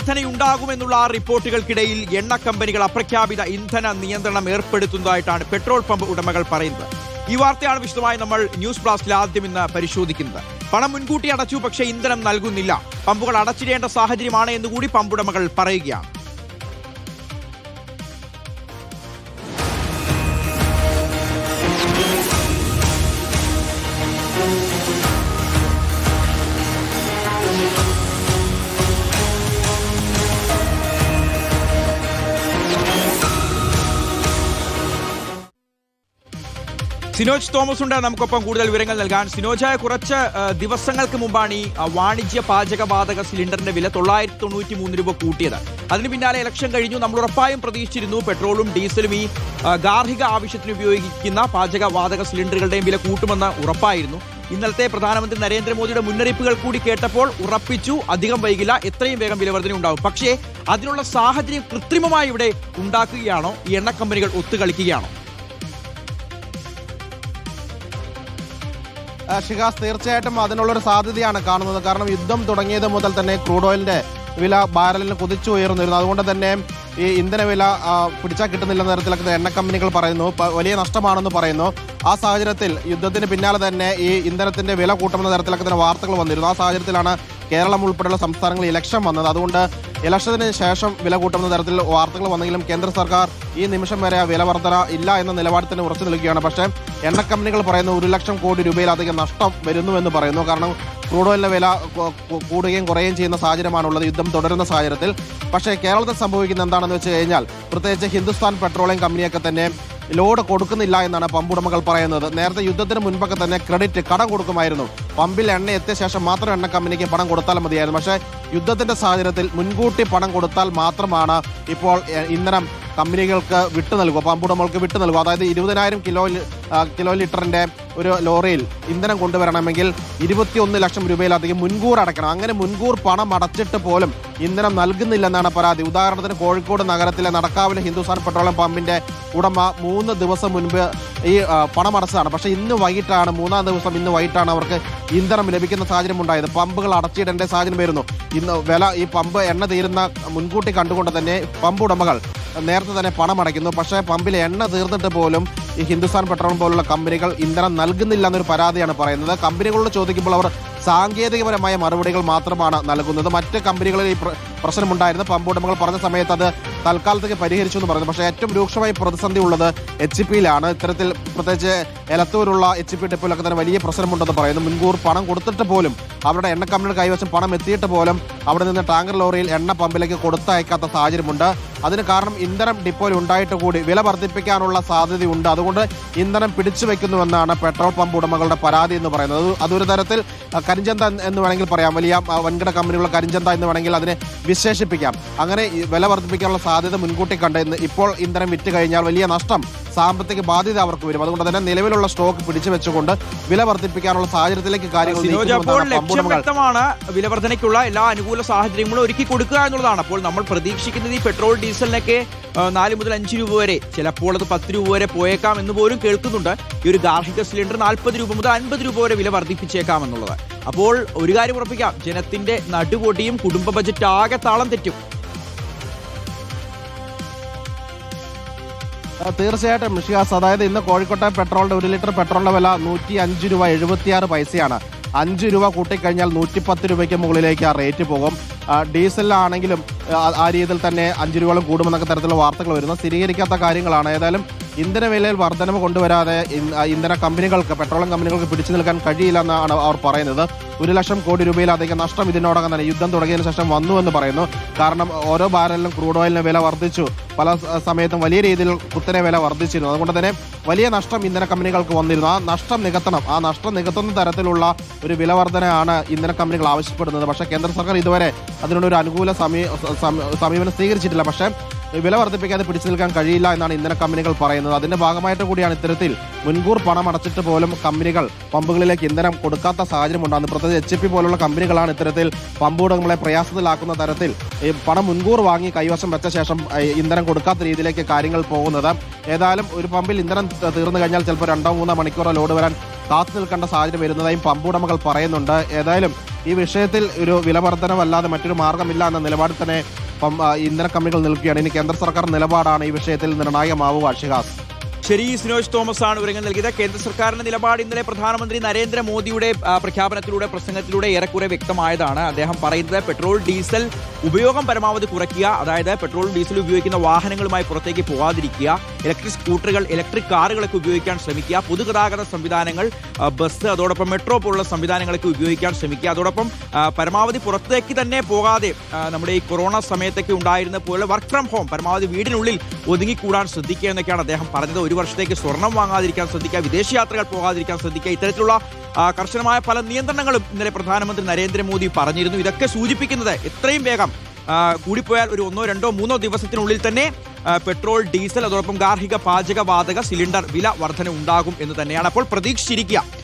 വിലവർധനയുണ്ടാകുമെന്നുള്ള റിപ്പോർട്ടുകൾക്കിടയിൽ എണ്ണ കമ്പനികൾ അപ്രഖ്യാപിത ഇന്ധന നിയന്ത്രണം ഏർപ്പെടുത്തുന്നതായിട്ടാണ് പെട്രോൾ പമ്പ് ഉടമകൾ പറയുന്നത്. ഈ വാർത്തയാണ് വിശദമായി നമ്മൾ ന്യൂസ് ബ്ലാസ്റ്റിൽ ആദ്യം ഇന്ന് പരിശോധിക്കുന്നത്. പണം മുൻകൂട്ടി അടച്ചു, പക്ഷേ ഇന്ധനം നൽകുന്നില്ല. പമ്പുകൾ അടച്ചിടേണ്ട സാഹചര്യമാണ് എന്നുകൂടി പമ്പുടമകൾ പറയുകയാണ്. സിനോജ് തോമസ് ഉണ്ട് നമുക്കൊപ്പം കൂടുതൽ വിവരങ്ങൾ നൽകാൻ. സിനോജ്, കുറച്ച് ദിവസങ്ങൾക്ക് മുമ്പാണ് ഈ വാണിജ്യ പാചകവാതക സിലിണ്ടറിന്റെ വില 993 രൂപ കൂട്ടിയത്. അതിന് പിന്നാലെ ഇലക്ഷൻ കഴിഞ്ഞു. നമ്മൾ ഉറപ്പായും പ്രതീക്ഷിച്ചിരുന്നു പെട്രോളും ഡീസലും ഈ ഗാർഹിക ആവശ്യത്തിന് ഉപയോഗിക്കുന്ന പാചകവാതക സിലിണ്ടറുകളുടെയും വില കൂട്ടുമെന്ന് ഉറപ്പായിരുന്നു. ഇന്നലത്തെ പ്രധാനമന്ത്രി നരേന്ദ്രമോദിയുടെ മുന്നറിയിപ്പുകൾ കൂടി കേട്ടപ്പോൾ ഉറപ്പിച്ചു, അധികം വൈകില്ല, എത്രയും വേഗം വിലവർധന ഉണ്ടാവും. പക്ഷേ അതിനുള്ള സാഹചര്യം കൃത്രിമമായി ഇവിടെ ഉണ്ടാക്കുകയാണോ? ഈ എണ്ണ കമ്പനികൾ ഒത്തുകളിക്കുകയാണോ? ഷിഹാസ്, തീർച്ചയായിട്ടും അതിനുള്ളൊരു സാധ്യതയാണ് കാണുന്നത്. കാരണം യുദ്ധം തുടങ്ങിയത് മുതൽ തന്നെ ക്രൂഡ് ഓയിലിന്റെ വില ബാരലിന് കുതിച്ചുയർന്നിരുന്നു. അതുകൊണ്ട് തന്നെ ഈ ഇന്ധനവില പിടിച്ചാൽ കിട്ടുന്നില്ലെന്ന തരത്തിലൊക്കെ എണ്ണ കമ്പനികൾ പറയുന്നു, വലിയ നഷ്ടമാണെന്ന് പറയുന്നു. ആ സാഹചര്യത്തിൽ യുദ്ധത്തിന് പിന്നാലെ തന്നെ ഈ ഇന്ധനത്തിന്റെ വില കൂട്ടുമെന്ന തരത്തിലൊക്കെ തന്നെ വാർത്തകൾ വന്നിരുന്നു. ആ സാഹചര്യത്തിലാണ് കേരളം ഉൾപ്പെടെയുള്ള സംസ്ഥാനങ്ങളിൽ ഇലക്ഷൻ വന്നത്. അതുകൊണ്ട് ഇലക്ഷന് ശേഷം വില കൂട്ടുന്ന തരത്തിൽ വാർത്തകൾ വന്നെങ്കിലും കേന്ദ്ര സർക്കാർ ഈ നിമിഷം വരെ വില വർധന ഇല്ല എന്ന നിലപാടിൽ തന്നെ ഉറച്ചു നിൽക്കുകയാണ്. പക്ഷേ എണ്ണ കമ്പനികൾ പറയുന്നു 1 ലക്ഷം കോടി രൂപയിലധികം നഷ്ടം വരുന്നുവെന്ന് പറയുന്നു. കാരണം ക്രൂഡ് ഓയിലിന്റെ വില കൂടുകയും കുറയുകയും ചെയ്യുന്ന സാഹചര്യമാണുള്ളത് യുദ്ധം തുടരുന്ന സാഹചര്യത്തിൽ. പക്ഷേ കേരളത്തിൽ സംഭവിക്കുന്ന എന്താണെന്ന് വെച്ച് കഴിഞ്ഞാൽ പ്രത്യേകിച്ച് ഹിന്ദുസ്ഥാൻ പെട്രോളിയം കമ്പനിയൊക്കെ തന്നെ ലോഡ് കൊടുക്കുന്നില്ല എന്നാണ് പമ്പുടമകൾ പറയുന്നത്. നേരത്തെ യുദ്ധത്തിന് മുൻപൊക്കെ തന്നെ ക്രെഡിറ്റ് കടം കൊടുക്കുമായിരുന്നു. പമ്പിൽ എണ്ണ എത്തിയ ശേഷം മാത്രം എണ്ണ കമ്പനിക്ക് പണം കൊടുത്താൽ മതിയായിരുന്നു. പക്ഷേ യുദ്ധത്തിന്റെ സാഹചര്യത്തിൽ മുൻകൂട്ടി പണം കൊടുത്താൽ മാത്രമാണ് ഇപ്പോൾ ഇന്ധനം കമ്പനികൾക്ക് വിട്ടു നൽകുക, പമ്പുടമകൾക്ക് വിട്ടു നൽകുക. അതായത് 20,000 കിലോ ലിറ്ററിന്റെ ഒരു ലോറിയിൽ ഇന്ധനം കൊണ്ടുവരണമെങ്കിൽ 21 ലക്ഷം രൂപയിലധികം മുൻകൂർ അടയ്ക്കണം. അങ്ങനെ മുൻകൂർ പണം അടച്ചിട്ട് പോലും ഇന്ധനം നൽകുന്നില്ലെന്നാണ് പരാതി. ഉദാഹരണത്തിന് കോഴിക്കോട് നഗരത്തിലെ നടക്കാവിലെ ഹിന്ദുസ്ഥാൻ പെട്രോളിയം പമ്പിന്റെ ഉടമ 3 ദിവസം മുൻപ് ഈ പണം അടച്ചതാണ്. പക്ഷേ ഇന്ന് വൈകിട്ടാണ്, 3-ാം ദിവസം ഇന്ന് വൈകിട്ടാണ് അവർക്ക് ഇന്ധനം ലഭിക്കുന്ന സാഹചര്യം ഉണ്ടായത്. പമ്പുകൾ അടച്ചിടേണ്ട സാഹചര്യം വരുന്നു. ഇന്ന് ഈ പമ്പ് എണ്ണ തീരുന്ന മുൻകൂട്ടി കണ്ടുകൊണ്ട് തന്നെ പമ്പ് ഉടമകൾ നേരത്തെ തന്നെ പണം അടയ്ക്കുന്നു. പക്ഷേ പമ്പിൽ എണ്ണ തീർന്നിട്ട് പോലും ഈ ഹിന്ദുസ്ഥാൻ പെട്രോൾ പോലുള്ള കമ്പനികൾ ഇന്ധനം നൽകുന്നില്ല എന്നൊരു പരാതിയാണ് പറയുന്നത്. കമ്പനികളോട് ചോദിക്കുമ്പോൾ അവർ സാങ്കേതികപരമായ മറുപടികൾ മാത്രമാണ് നൽകുന്നത്. മറ്റ് കമ്പനികളിൽ ഈ പ്രശ്നമുണ്ടായിരുന്നു. പമ്പ് ഉടമകൾ പറഞ്ഞ സമയത്ത് അത് തൽക്കാലത്തേക്ക് പരിഹരിച്ചു എന്ന് പറയുന്നു. പക്ഷേ ഏറ്റവും രൂക്ഷമായി പ്രതിസന്ധി ഉള്ളത് HP-യിലാണ്. ഇത്തരത്തിൽ പ്രത്യേകിച്ച് എലത്തൂരുള്ള HP ഡിപ്പോയിലൊക്കെ തന്നെ വലിയ പ്രശ്നമുണ്ടെന്ന് പറയുന്നു. മുൻകൂർ പണം കൊടുത്തിട്ട് പോലും അവരുടെ എണ്ണ കമ്പനിയുടെ കൈവശം പണം എത്തിയിട്ട് പോലും അവിടെ നിന്ന് ടാങ്കർ ലോറിയിൽ എണ്ണ പമ്പിലേക്ക് കൊടുത്തയക്കാത്ത സാഹചര്യമുണ്ട്. അതിന് കാരണം ഇന്ധനം ഡിപ്പോയിൽ ഉണ്ടായിട്ട് കൂടി വില വർദ്ധിപ്പിക്കാനുള്ള സാധ്യതയുണ്ട്. അതുകൊണ്ട് ഇന്ധനം പിടിച്ചു വെക്കുന്നുവെന്നാണ് പെട്രോൾ പമ്പ് ഉടമകളുടെ പരാതി എന്ന് പറയുന്നത്. അതൊരു തരത്തിൽ കരിഞ്ചന്ത എന്ന് വേണമെങ്കിൽ പറയാം, വലിയ വൻകിട കമ്പനികളുടെ കരിഞ്ചന്ത എന്ന് വേണമെങ്കിൽ അതിനെ വിശേഷിപ്പിക്കാം. അങ്ങനെ വില വർദ്ധിപ്പിക്കാനുള്ള സാധ്യത മുൻകൂട്ടി കണ്ട് ഇപ്പോൾ ഇന്ധനം വിറ്റ് കഴിഞ്ഞാൽ വലിയ നഷ്ടം, സാമ്പത്തിക ബാധ്യത അവർക്ക് വരും. അതുകൊണ്ട് തന്നെ നിലവിലുള്ള സ്റ്റോക്ക് പിടിച്ചു വെച്ചുകൊണ്ട് വില വർദ്ധിപ്പിക്കാനുള്ള സാഹചര്യത്തിലേക്ക് കാര്യങ്ങൾ വ്യക്തമാണ്. വിലവർധനയ്ക്കുള്ള എല്ലാ അനുകൂല സാഹചര്യങ്ങളും ഒരുക്കി കൊടുക്കുക എന്നുള്ളതാണ്. അപ്പോൾ നമ്മൾ പ്രതീക്ഷിക്കുന്നത് ഈ പെട്രോൾ ഡീസലിനൊക്കെ 4 മുതൽ 5 രൂപ വരെ, ചിലപ്പോൾ അത് 10 രൂപ വരെ പോയേക്കാം എന്ന് പോലും കേൾക്കുന്നുണ്ട്. ഈ ഒരു ഗാർഹിക സിലിണ്ടർ 40 രൂപ മുതൽ 50 രൂപ വരെ വില വർദ്ധിപ്പിച്ചേക്കാം എന്നുള്ളത്. അപ്പോൾ ഒരു കാര്യം ഉറപ്പിക്കാം, ജനത്തിന്റെ നടുപൊടിയും കുടുംബ ബജറ്റ് ആകെ താളം തെറ്റും. തീർച്ചയായിട്ടും ഷിഹാസ്, അതായത് ഇന്ന് കോഴിക്കോട്ടെ പെട്രോളിന്റെ 1 ലിറ്റർ പെട്രോളിന്റെ വില 105 രൂപ 76 പൈസയാണ്. 5 രൂപ കൂട്ടിക്കഴിഞ്ഞാൽ 110 രൂപയ്ക്ക് മുകളിലേക്ക് ആ റേറ്റ് പോകും. ഡീസലിലാണെങ്കിലും ആ രീതിയിൽ തന്നെ 5 രൂപയോളം കൂടുമെന്നൊക്കെ തരത്തിലുള്ള വാർത്തകൾ വരുന്നു. സ്ഥിരീകരിക്കാത്ത കാര്യങ്ങളാണ്. ഏതായാലും ഇന്ധന വിലയിൽ വർധനവ് കൊണ്ടുവരാതെ ഇന്ധന കമ്പനികൾക്ക്, പെട്രോളിയം കമ്പനികൾക്ക് പിടിച്ചു നിൽക്കാൻ കഴിയില്ലെന്നാണ് അവർ പറയുന്നത്. 1 ലക്ഷം കോടി രൂപയിലധികം നഷ്ടം ഇതിനോടകം തന്നെ യുദ്ധം തുടങ്ങിയതിനു ശേഷം വന്നുവെന്ന് പറയുന്നു. കാരണം ഓരോ ബാരലിനും ക്രൂഡ് ഓയിലിന് വില വർദ്ധിച്ചു, പല സമയത്തും വലിയ രീതിയിൽ കുത്തനെ വില വർദ്ധിച്ചിരുന്നു. അതുകൊണ്ട് തന്നെ വലിയ നഷ്ടം ഇന്ധന കമ്പനികൾക്ക് വന്നിരുന്നു. ആ നഷ്ടം നികത്തണം. ആ നഷ്ടം നികത്തുന്ന തരത്തിലുള്ള ഒരു വില വർധനയാണ് ഇന്ധന കമ്പനികൾ ആവശ്യപ്പെടുന്നത്. പക്ഷേ കേന്ദ്ര സർക്കാർ ഇതുവരെ അതിനോടൊരു അനുകൂല സമീപനം സ്വീകരിച്ചിട്ടില്ല. പക്ഷേ വില വർദ്ധിപ്പിക്കാതെ പിടിച്ചു നിൽക്കാൻ കഴിയില്ല എന്നാണ് ഇന്ധന കമ്പനികൾ പറയുന്നത്. അതിന്റെ ഭാഗമായിട്ട് കൂടിയാണ് ഇത്തരത്തിൽ മുൻകൂർ പണം അടച്ചിട്ട് പോലും കമ്പനികൾ പമ്പുകളിലേക്ക് ഇന്ധനം കൊടുക്കാത്ത സാഹചര്യം ഉണ്ടാകുന്നത്. പ്രത്യേകിച്ച് HP പോലുള്ള കമ്പനികളാണ് ഇത്തരത്തിൽ പമ്പ് ഉടമകളെ പ്രയാസത്തിലാക്കുന്ന തരത്തിൽ പണം മുൻകൂർ വാങ്ങി കൈവശം വെച്ച ശേഷം ഇന്ധനം കൊടുക്കാത്ത രീതിയിലേക്ക് കാര്യങ്ങൾ പോകുന്നത്. ഏതായാലും ഒരു പമ്പിൽ ഇന്ധനം തീർന്നു കഴിഞ്ഞാൽ ചിലപ്പോൾ 2-3 മണിക്കൂറോ ലോഡ് വരാൻ കാത്തു നിൽക്കേണ്ട സാഹചര്യം വരുന്നതായും പമ്പ് ഉടമകൾ പറയുന്നുണ്ട്. ഏതായാലും ഈ വിഷയത്തിൽ ഒരു വില വർധനവല്ലാതെ മറ്റൊരു മാർഗ്ഗമില്ല എന്ന നിലപാടിൽ തന്നെ ഇന്ധന കമ്പനികൾ നിൽക്കുകയാണ്. ഇനി കേന്ദ്ര സർക്കാർ നിലപാടാണ് ഈ വിഷയത്തിൽ നിർണായകമാവുക. ഷിഹാസ്. ശരി, സിനോജ് തോമസ് ആണ് വിവരങ്ങൾ നൽകിയത്. കേന്ദ്ര സർക്കാരിന്റെ നിലപാട് ഇന്നലെ പ്രധാനമന്ത്രി നരേന്ദ്രമോദിയുടെ പ്രഖ്യാപനത്തിലൂടെ പ്രസംഗത്തിലൂടെ ഏറെക്കുറെ വ്യക്തമായതാണ്. അദ്ദേഹം പറയുന്നത് പെട്രോൾ ഡീസൽ ഉപയോഗം പരമാവധി കുറയ്ക്കുക, അതായത് പെട്രോൾ ഡീസൽ ഉപയോഗിക്കുന്ന വാഹനങ്ങളുമായി പുറത്തേക്ക് പോകാതിരിക്കുക, ഇലക്ട്രിക് സ്കൂട്ടറുകൾ ഇലക്ട്രിക് കാറുകളൊക്കെ ഉപയോഗിക്കാൻ ശ്രമിക്കുക, പൊതുഗതാഗത സംവിധാനങ്ങൾ ബസ് അതോടൊപ്പം മെട്രോ പോലുള്ള സംവിധാനങ്ങളൊക്കെ ഉപയോഗിക്കാൻ ശ്രമിക്കുക, അതോടൊപ്പം പരമാവധി പുറത്തേക്ക് തന്നെ പോകാതെ നമ്മുടെ ഈ കൊറോണ സമയത്തൊക്കെ ഉണ്ടായിരുന്ന പോലെ വർക്ക് ഫ്രം ഹോം പരമാവധി വീടിനുള്ളിൽ ഒതുങ്ങിക്കൂടാൻ ശ്രദ്ധിക്കുക എന്നൊക്കെയാണ് അദ്ദേഹം പറഞ്ഞത്. ഒരു വർഷത്തേക്ക് സ്വർണം വാങ്ങാതിരിക്കാൻ ശ്രദ്ധിക്കുക, വിദേശയാത്രകൾ പോകാതിരിക്കാൻ ശ്രദ്ധിക്കുക, ഇത്തരത്തിലുള്ള കർശനമായ പല നിയന്ത്രണങ്ങളും ഇന്നലെ പ്രധാനമന്ത്രി നരേന്ദ്രമോദി പറഞ്ഞിരുന്നു. ഇതൊക്കെ സൂചിപ്പിക്കുന്നത് എത്രയും വേഗം കൂടിപ്പോയാൽ ഒരു 1, 2, 3 ദിവസത്തിനുള്ളിൽ തന്നെ പെട്രോൾ ഡീസൽ അതോടൊപ്പം ഗാർഹിക പാചകവാതക സിലിണ്ടർ വില വർധന ഉണ്ടാകും എന്ന് തന്നെയാണ്. അപ്പോൾ പ്രതീക്ഷിച്ചിരിക്കുക.